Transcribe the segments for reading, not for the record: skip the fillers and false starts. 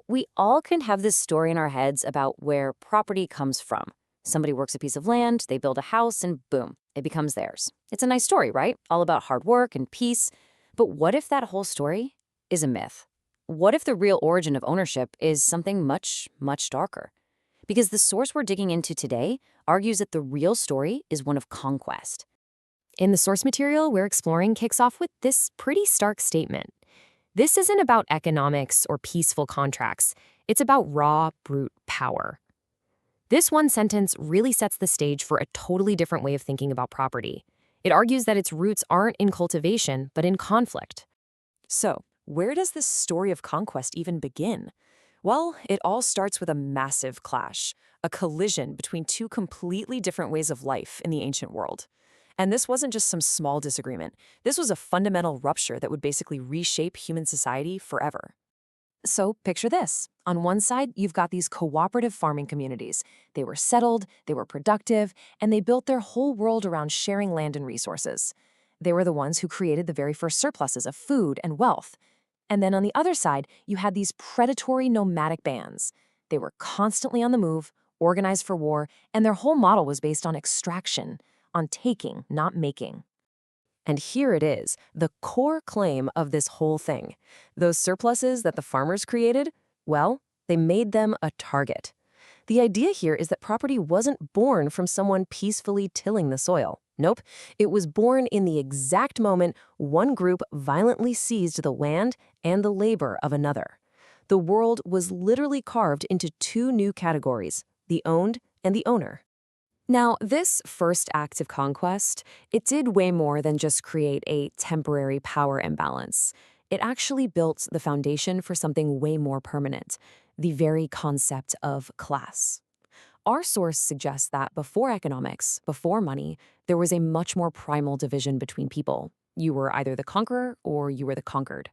We all can have this story in our heads about where property comes from. Somebody works a piece of land, they build a house, and boom, it becomes theirs. It's a nice story, right? All about hard work and peace. But what if that whole story is a myth? What if the real origin of ownership is something much, much darker? Because the source we're digging into today argues that the real story is one of conquest. In the source material we're exploring kicks off with this pretty stark statement. This isn't about economics or peaceful contracts. It's about raw, brute power. This one sentence really sets the stage for a totally different way of thinking about property. It argues that its roots aren't in cultivation, but in conflict. So, where does this story of conquest even begin? Well, it all starts with a massive clash, a collision between two completely different ways of life in the ancient world. And this wasn't just some small disagreement. This was a fundamental rupture that would basically reshape human society forever. So picture this. On one side, you've got these cooperative farming communities. They were settled, they were productive, and they built their whole world around sharing land and resources. They were the ones who created the very first surpluses of food and wealth. And then on the other side, you had these predatory nomadic bands. They were constantly on the move, organized for war, and their whole model was based on extraction, on taking, not making. And here it is, the core claim of this whole thing. Those surpluses that the farmers created, well, they made them a target. The idea here is that property wasn't born from someone peacefully tilling the soil. Nope, it was born in the exact moment one group violently seized the land and the labor of another. The world was literally carved into two new categories, the owned and the owner. Now, this first act of conquest, it did way more than just create a temporary power imbalance. It actually built the foundation for something way more permanent, the very concept of class. Our source suggests that before economics, before money, there was a much more primal division between people. You were either the conqueror or you were the conquered.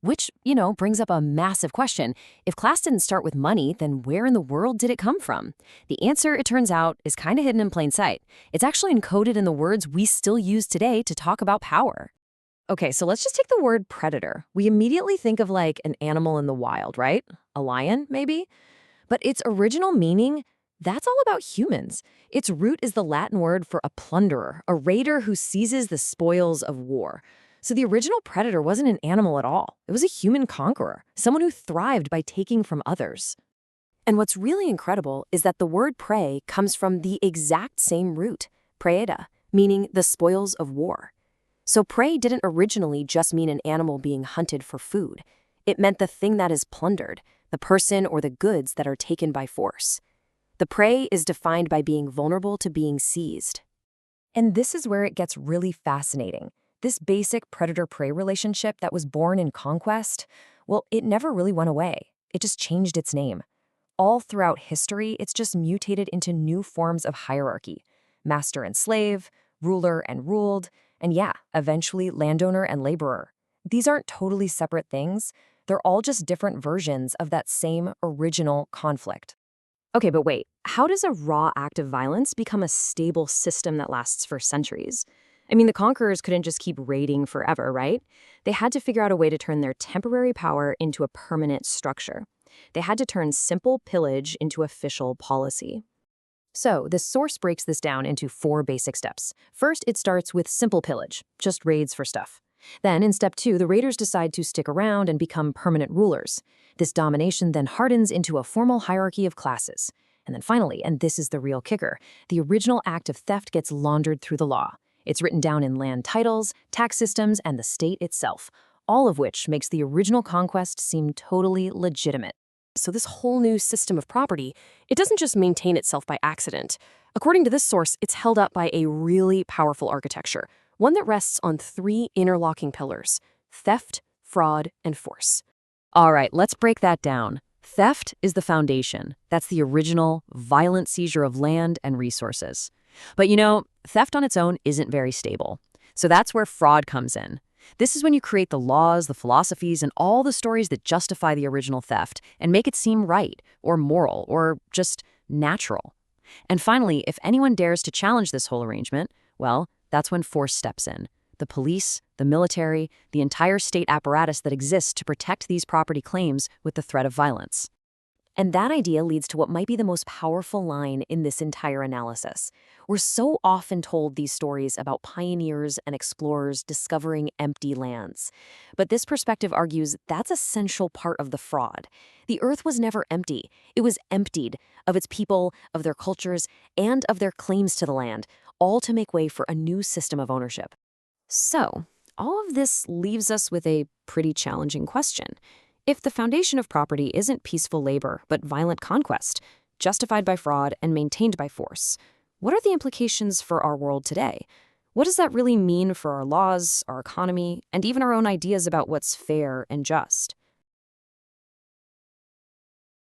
Which, brings up a massive question. If class didn't start with money, then where in the world did it come from? The answer, it turns out, is kind of hidden in plain sight. It's actually encoded in the words we still use today to talk about power. Okay, so let's just take the word predator. We immediately think of like an animal in the wild, right? A lion, maybe? But its original meaning, that's all about humans. Its root is the Latin word for a plunderer, a raider who seizes the spoils of war. So the original predator wasn't an animal at all. It was a human conqueror, someone who thrived by taking from others. And what's really incredible is that the word prey comes from the exact same root, praeda, meaning the spoils of war. So prey didn't originally just mean an animal being hunted for food. It meant the thing that is plundered, the person or the goods that are taken by force. The prey is defined by being vulnerable to being seized. And this is where it gets really fascinating. This basic predator-prey relationship that was born in conquest, well, it never really went away. It just changed its name. All throughout history, it's just mutated into new forms of hierarchy. Master and slave, ruler and ruled, and yeah, eventually landowner and laborer. These aren't totally separate things. They're all just different versions of that same original conflict. Okay, but wait, how does a raw act of violence become a stable system that lasts for centuries? I mean, the conquerors couldn't just keep raiding forever, right? They had to figure out a way to turn their temporary power into a permanent structure. They had to turn simple pillage into official policy. So, the source breaks this down into 4 basic steps. First, it starts with simple pillage, just raids for stuff. Then, in step 2, the raiders decide to stick around and become permanent rulers. This domination then hardens into a formal hierarchy of classes. And then finally, and this is the real kicker, the original act of theft gets laundered through the law. It's written down in land titles, tax systems, and the state itself, all of which makes the original conquest seem totally legitimate. So this whole new system of property, it doesn't just maintain itself by accident. According to this source, it's held up by a really powerful architecture, one that rests on 3 interlocking pillars: theft, fraud, and force. All right, let's break that down. Theft is the foundation. That's the original, violent seizure of land and resources. But theft on its own isn't very stable. So that's where fraud comes in. This is when you create the laws, the philosophies, and all the stories that justify the original theft and make it seem right, or moral, or just natural. And finally, if anyone dares to challenge this whole arrangement, well, that's when force steps in. The the police, the military, the entire state apparatus that exists to protect these property claims with the threat of violence. And that idea leads to what might be the most powerful line in this entire analysis. We're so often told these stories about pioneers and explorers discovering empty lands. But this perspective argues that's a central part of the fraud. The earth was never empty. It was emptied of its people, of their cultures, and of their claims to the land, all to make way for a new system of ownership. So, all of this leaves us with a pretty challenging question. If the foundation of property isn't peaceful labor, but violent conquest, justified by fraud and maintained by force, what are the implications for our world today? What does that really mean for our laws, our economy, and even our own ideas about what's fair and just?